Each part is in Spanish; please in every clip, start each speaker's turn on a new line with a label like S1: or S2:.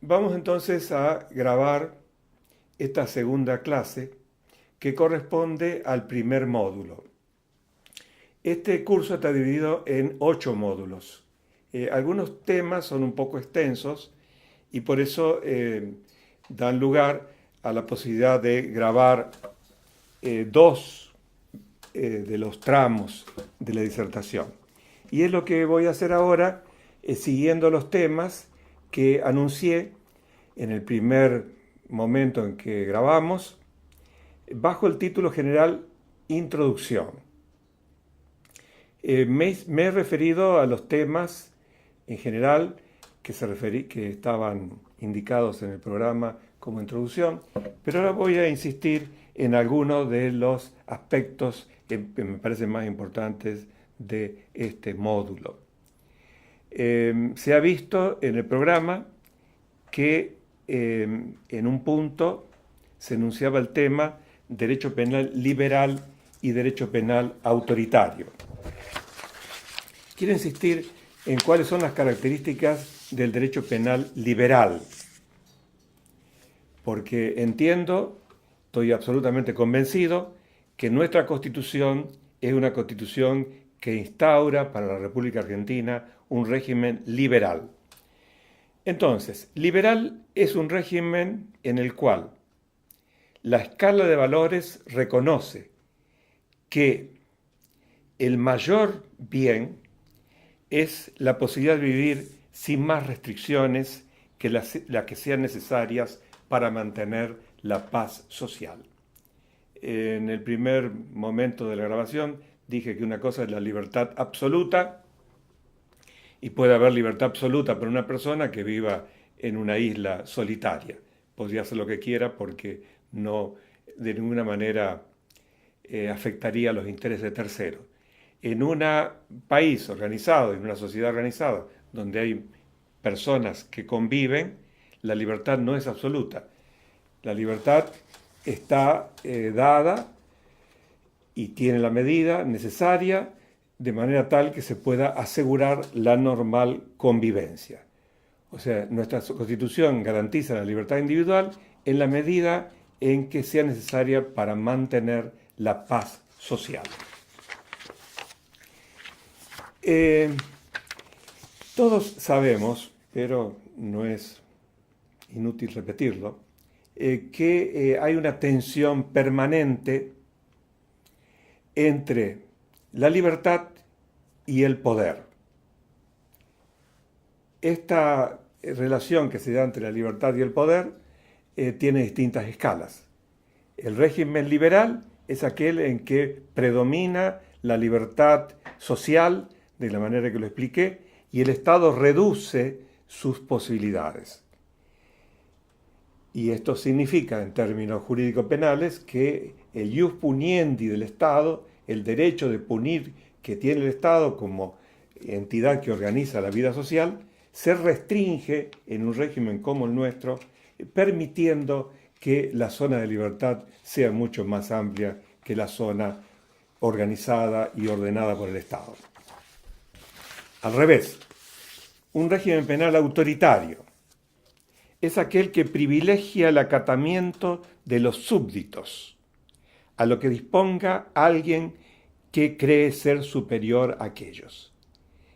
S1: Vamos entonces a grabar esta segunda clase que corresponde al primer módulo. Este curso está dividido en 8 módulos. Algunos temas son un poco extensos y por eso dan lugar a la posibilidad de grabar dos de los tramos de la disertación. Y es lo que voy a hacer ahora, siguiendo los temas que anuncié en el primer momento en que grabamos, bajo el título general Introducción. Me he referido a los temas en general que estaban indicados en el programa como introducción, pero ahora voy a insistir en algunos de los aspectos que me parecen más importantes de este módulo. Se ha visto en el programa que en un punto se enunciaba el tema derecho penal liberal y derecho penal autoritario. Quiero insistir en cuáles son las características del derecho penal liberal, porque entiendo, estoy absolutamente convencido, que nuestra Constitución es una Constitución que instaura para la República Argentina un régimen liberal. Entonces, liberal es un régimen en el cual la escala de valores reconoce que el mayor bien es la posibilidad de vivir sin más restricciones que las que sean necesarias para mantener la paz social. En el primer momento de la grabación dije que una cosa es la libertad absoluta, y puede haber libertad absoluta para una persona que viva en una isla solitaria. Podría hacer lo que quiera porque no de ninguna manera afectaría los intereses de terceros. En un país organizado, en una sociedad organizada, donde hay personas que conviven, la libertad no es absoluta. La libertad está dada y tiene la medida necesaria de manera tal que se pueda asegurar la normal convivencia. O sea, nuestra Constitución garantiza la libertad individual en la medida en que sea necesaria para mantener la paz social. Todos sabemos, pero no es inútil repetirlo, que hay una tensión permanente entre la libertad y el poder. Esta relación que se da entre la libertad y el poder tiene distintas escalas. El régimen liberal es aquel en que predomina la libertad social, de la manera que lo expliqué, y el Estado reduce sus posibilidades. Y esto significa, en términos jurídicos penales, que el ius puniendi del Estado, el derecho de punir que tiene el Estado como entidad que organiza la vida social, se restringe en un régimen como el nuestro, permitiendo que la zona de libertad sea mucho más amplia que la zona organizada y ordenada por el Estado. Al revés, un régimen penal autoritario es aquel que privilegia el acatamiento de los súbditos a lo que disponga alguien que cree ser superior a aquellos.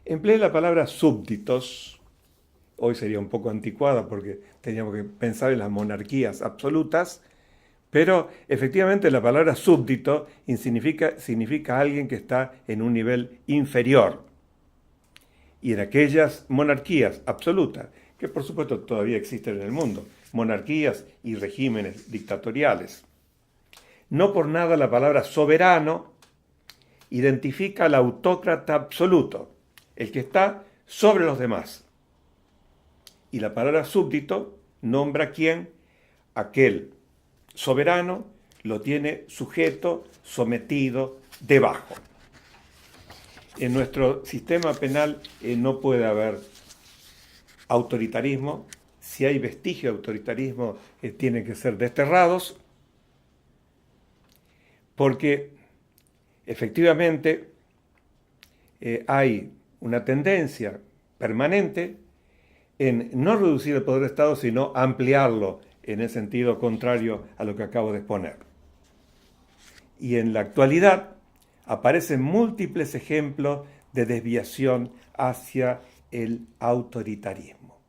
S1: Empleé la palabra súbditos, hoy sería un poco anticuada porque teníamos que pensar en las monarquías absolutas, pero efectivamente la palabra súbdito significa alguien que está en un nivel inferior. Y en aquellas monarquías absolutas, que por supuesto todavía existen en el mundo, monarquías y regímenes dictatoriales, no por nada la palabra soberano identifica al autócrata absoluto, el que está sobre los demás. Y la palabra súbdito nombra a quién, aquel soberano lo tiene sujeto, sometido, debajo. En nuestro sistema penal no puede haber autoritarismo. Si hay vestigio de autoritarismo, tienen que ser desterrados, porque efectivamente hay una tendencia permanente en no reducir el poder del Estado, sino ampliarlo en el sentido contrario a lo que acabo de exponer. Y en la actualidad aparecen múltiples ejemplos de desviación hacia el autoritarismo.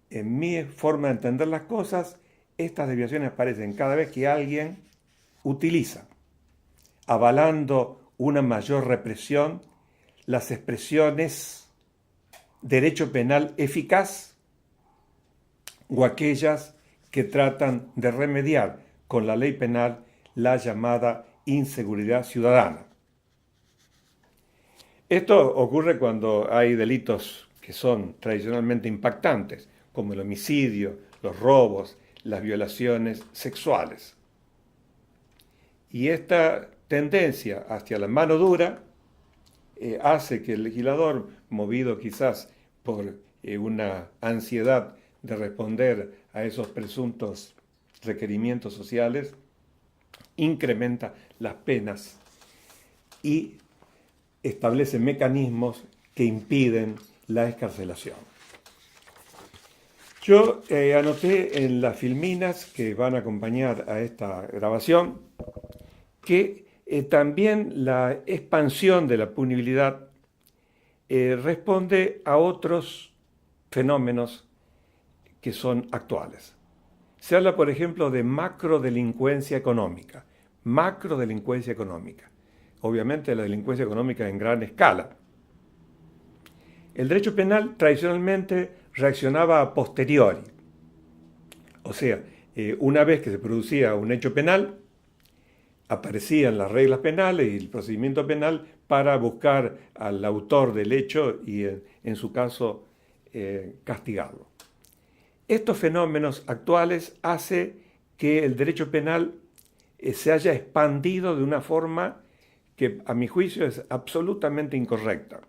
S1: En mi forma de entender las cosas, estas desviaciones aparecen cada vez que alguien utiliza, avalando una mayor represión, las expresiones derecho penal eficaz o aquellas que tratan de remediar con la ley penal la llamada inseguridad ciudadana. Esto ocurre cuando hay delitos que son tradicionalmente impactantes, como el homicidio, los robos, las violaciones sexuales. Y esta tendencia hacia la mano dura hace que el legislador, movido quizás por una ansiedad de responder a esos presuntos requerimientos sociales, incrementa las penas y establece mecanismos que impiden la excarcelación. Yo anoté en las filminas que van a acompañar a esta grabación que también la expansión de la punibilidad responde a otros fenómenos que son actuales. Se habla, por ejemplo, de macrodelincuencia económica. Macrodelincuencia económica. Obviamente la delincuencia económica en gran escala. El derecho penal tradicionalmente reaccionaba a posteriori. O sea, una vez que se producía un hecho penal, aparecían las reglas penales y el procedimiento penal para buscar al autor del hecho y, en su caso, castigarlo. Estos fenómenos actuales hacen que el derecho penal se haya expandido de una forma que, a mi juicio, es absolutamente incorrecta,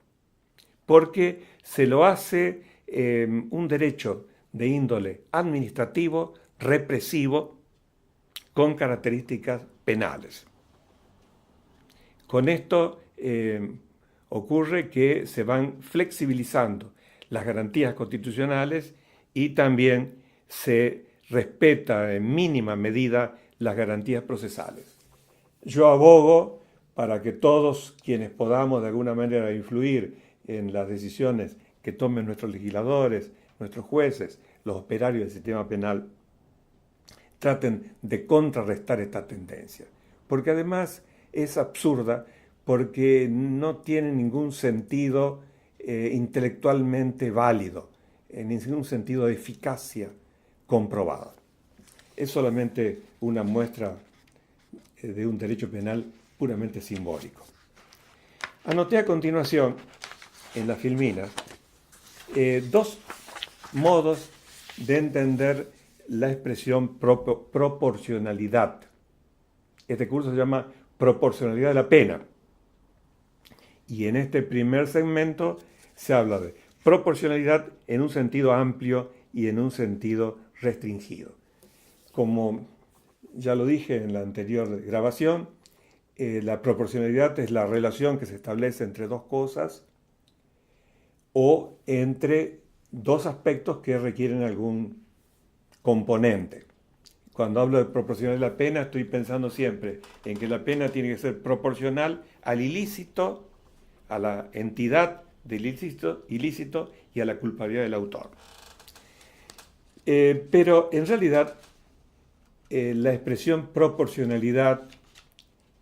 S1: porque se lo hace un derecho de índole administrativo, represivo, con características penales. Con esto ocurre que se van flexibilizando las garantías constitucionales y también se respeta en mínima medida las garantías procesales. Yo abogo para que todos quienes podamos de alguna manera influir en las decisiones que tomen nuestros legisladores, nuestros jueces, los operarios del sistema penal, traten de contrarrestar esta tendencia. Porque además es absurda, porque no tiene ningún sentido intelectualmente válido, en ningún sentido de eficacia comprobada. Es solamente una muestra de un derecho penal puramente simbólico. Anoté a continuación en las filminas dos modos de entender la expresión proporcionalidad. Este curso se llama proporcionalidad de la pena. Y en este primer segmento se habla de proporcionalidad en un sentido amplio y en un sentido restringido. Como ya lo dije en la anterior grabación, la proporcionalidad es la relación que se establece entre dos cosas o entre dos aspectos que requieren algún componente. Cuando hablo de proporcionalidad de la pena, estoy pensando siempre en que la pena tiene que ser proporcional al ilícito, a la entidad del ilícito y a la culpabilidad del autor. Pero en realidad la expresión proporcionalidad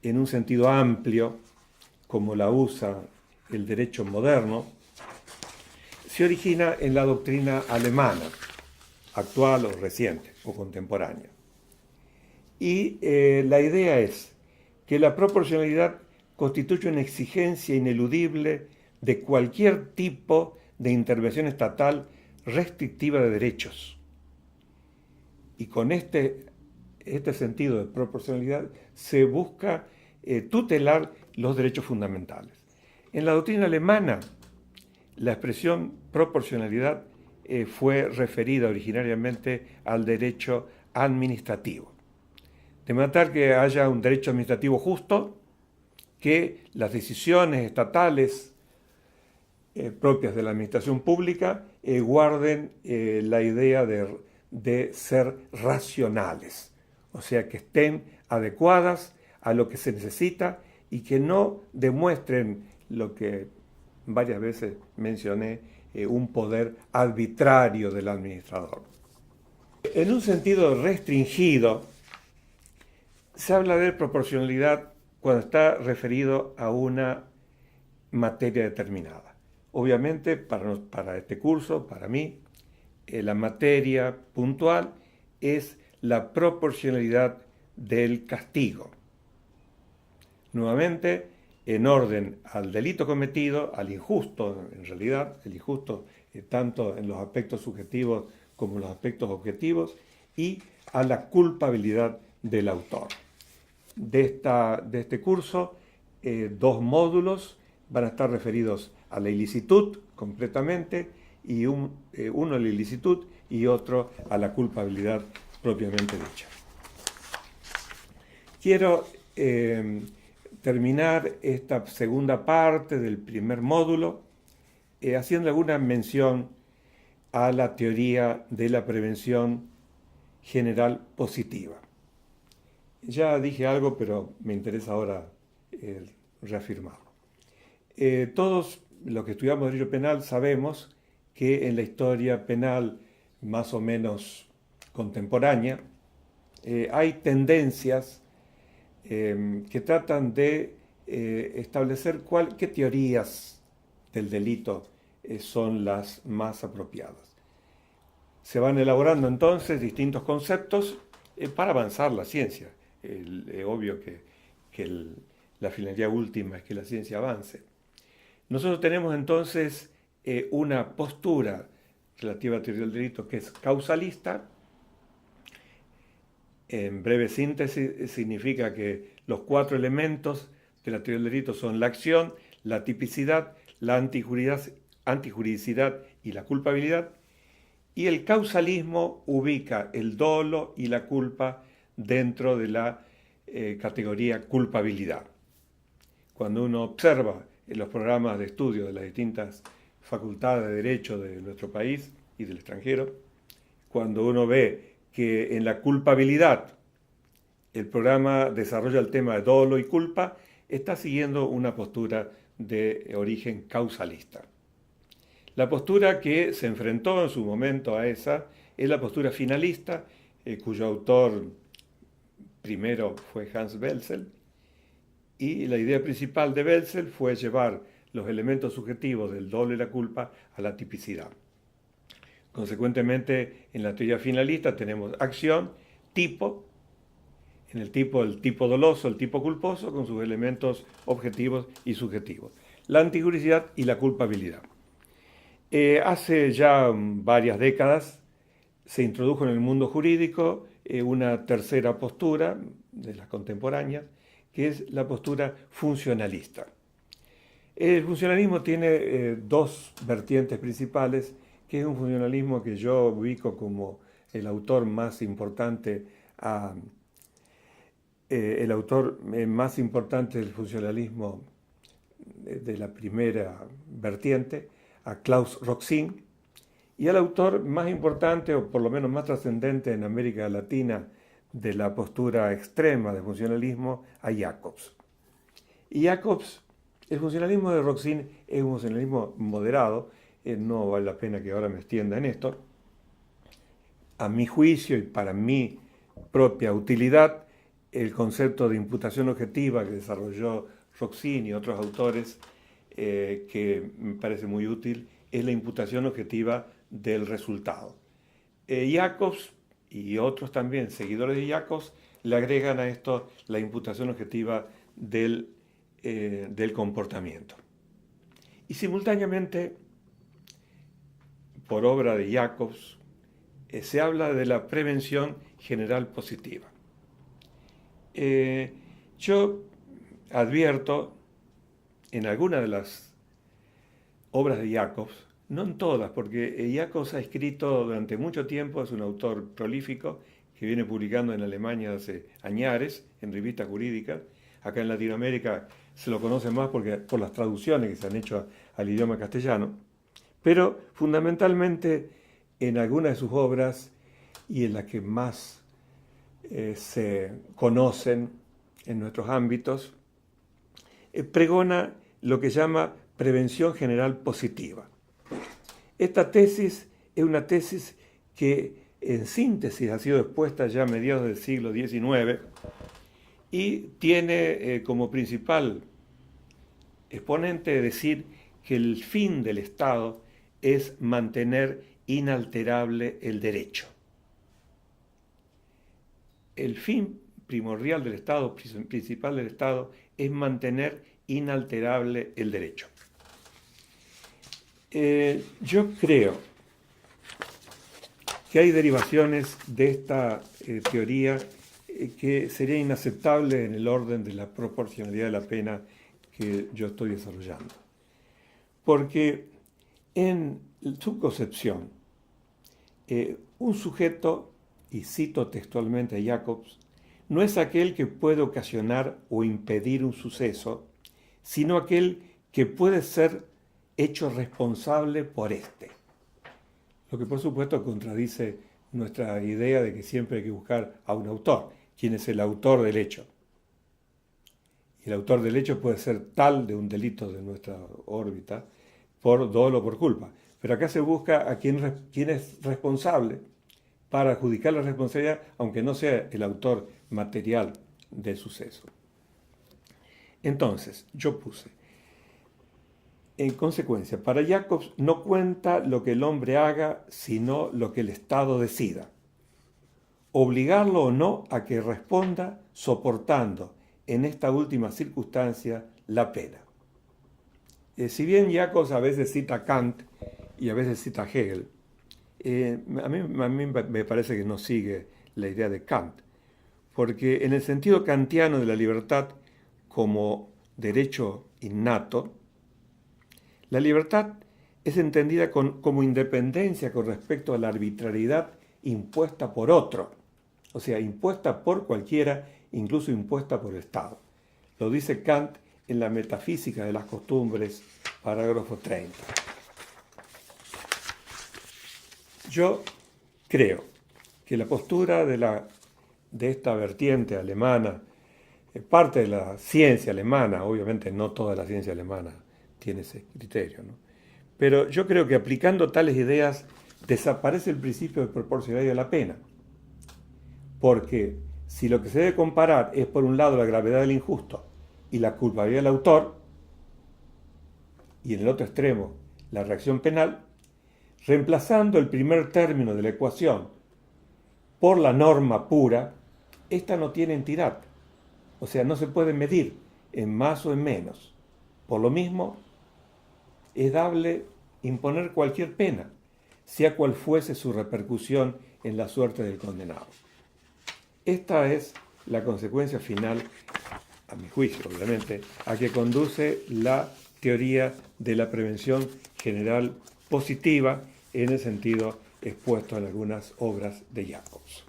S1: en un sentido amplio, como la usa el derecho moderno, se origina en la doctrina alemana, actual o reciente o contemporánea. Y la idea es que la proporcionalidad constituye una exigencia ineludible de cualquier tipo de intervención estatal restrictiva de derechos. Y con este sentido de proporcionalidad se busca tutelar los derechos fundamentales. En la doctrina alemana, la expresión proporcionalidad fue referida originariamente al derecho administrativo. De manera que haya un derecho administrativo justo, que las decisiones estatales propias de la administración pública guarden la idea de ser racionales, o sea, que estén adecuadas a lo que se necesita y que no demuestren lo que varias veces mencioné, un poder arbitrario del administrador. En un sentido restringido, se habla de proporcionalidad cuando está referido a una materia determinada. Obviamente, para este curso, para mí, la materia puntual es la proporcionalidad del castigo. Nuevamente, en orden al delito cometido, al injusto, en realidad, el injusto tanto en los aspectos subjetivos como en los aspectos objetivos, y a la culpabilidad del autor. De este curso, 2 módulos van a estar referidos a la ilicitud completamente, y uno a la ilicitud y otro a la culpabilidad propiamente dicha. Quiero terminar esta segunda parte del primer módulo haciendo alguna mención a la teoría de la prevención general positiva. Ya dije algo, pero me interesa ahora reafirmarlo. Todos los que estudiamos derecho penal sabemos que en la historia penal más o menos contemporánea hay tendencias que tratan de establecer qué teorías del delito son las más apropiadas. Se van elaborando entonces distintos conceptos para avanzar la ciencia. Es obvio que la finalidad última es que la ciencia avance. Nosotros tenemos entonces una postura relativa a la teoría del delito que es causalista. En breve síntesis, significa que los 4 elementos de la teoría del delito son la acción, la tipicidad, la antijuridicidad y la culpabilidad. Y el causalismo ubica el dolo y la culpa dentro de la categoría culpabilidad. Cuando uno observa en los programas de estudio de las distintas facultades de derecho de nuestro país y del extranjero, cuando uno ve que en la culpabilidad el programa desarrolla el tema de dolo y culpa, está siguiendo una postura de origen causalista. La postura que se enfrentó en su momento a esa es la postura finalista, cuyo autor primero fue Hans Welzel, y la idea principal de Welzel fue llevar los elementos subjetivos del dolo y la culpa a la tipicidad. Consecuentemente, en la teoría finalista tenemos acción, tipo, en el tipo doloso, el tipo culposo, con sus elementos objetivos y subjetivos, la antijuridicidad y la culpabilidad. Hace ya varias décadas se introdujo en el mundo jurídico una tercera postura de las contemporáneas, que es la postura funcionalista. El funcionalismo tiene 2 vertientes principales, que es un funcionalismo que yo ubico como el autor más importante del funcionalismo de la primera vertiente, a Klaus Roxin, y el autor más importante, o por lo menos más trascendente en América Latina, de la postura extrema de funcionalismo, a Jacobs. Y Jacobs, el funcionalismo de Roxin es un funcionalismo moderado, no vale la pena que ahora me extienda en esto. A mi juicio y para mi propia utilidad, el concepto de imputación objetiva que desarrolló Roxin y otros autores, que me parece muy útil, es la imputación objetiva del resultado. Jacobs y otros también, seguidores de Jacobs, le agregan a esto la imputación objetiva del comportamiento. Y simultáneamente, por obra de Jacobs, se habla de la prevención general positiva. Yo advierto en algunas de las obras de Jacobs, no en todas, porque Jacobs ha escrito durante mucho tiempo, es un autor prolífico que viene publicando en Alemania hace añares en revistas jurídicas. Acá en Latinoamérica se lo conoce más por las traducciones que se han hecho al idioma castellano, pero fundamentalmente en algunas de sus obras y en las que más se conocen en nuestros ámbitos, pregona lo que llama prevención general positiva. Esta tesis es una tesis que en síntesis ha sido expuesta ya a mediados del siglo XIX y tiene como principal exponente decir que el fin del Estado es mantener inalterable el derecho. El fin primordial del Estado, principal del Estado, es mantener inalterable el derecho. Yo creo que hay derivaciones de esta teoría que sería inaceptable en el orden de la proporcionalidad de la pena que yo estoy desarrollando. Porque en su concepción, un sujeto, y cito textualmente a Jacobs, no es aquel que puede ocasionar o impedir un suceso, sino aquel que puede ser hecho responsable por éste. Lo que por supuesto contradice nuestra idea de que siempre hay que buscar a un autor. ¿Quién es el autor del hecho? Y el autor del hecho puede ser tal de un delito de nuestra órbita, por dolo o por culpa. Pero acá se busca a quién es responsable para adjudicar la responsabilidad, aunque no sea el autor material del suceso. Entonces, yo puse, en consecuencia, para Jacobs no cuenta lo que el hombre haga, sino lo que el Estado decida. Obligarlo o no a que responda soportando, en esta última circunstancia, la pena. Si bien Jacobs a veces cita Kant y a veces cita Hegel, a mí me parece que no sigue la idea de Kant, porque en el sentido kantiano de la libertad como derecho innato, la libertad es entendida como independencia con respecto a la arbitrariedad impuesta por otro, o sea, impuesta por cualquiera, incluso impuesta por el Estado. Lo dice Kant en la Metafísica de las Costumbres, parágrafo 30. Yo creo que la postura de esta vertiente alemana, parte de la ciencia alemana, obviamente no toda la ciencia alemana tiene ese criterio, ¿no? Pero yo creo que aplicando tales ideas desaparece el principio de proporcionalidad de la pena. Porque si lo que se debe comparar es por un lado la gravedad del injusto y la culpabilidad del autor, y en el otro extremo la reacción penal, reemplazando el primer término de la ecuación por la norma pura, esta no tiene entidad. O sea, no se puede medir en más o en menos. Por lo mismo, es dable imponer cualquier pena, sea cual fuese su repercusión en la suerte del condenado. Esta es la consecuencia final, a mi juicio, obviamente, a que conduce la teoría de la prevención general positiva en el sentido expuesto en algunas obras de Jacobs.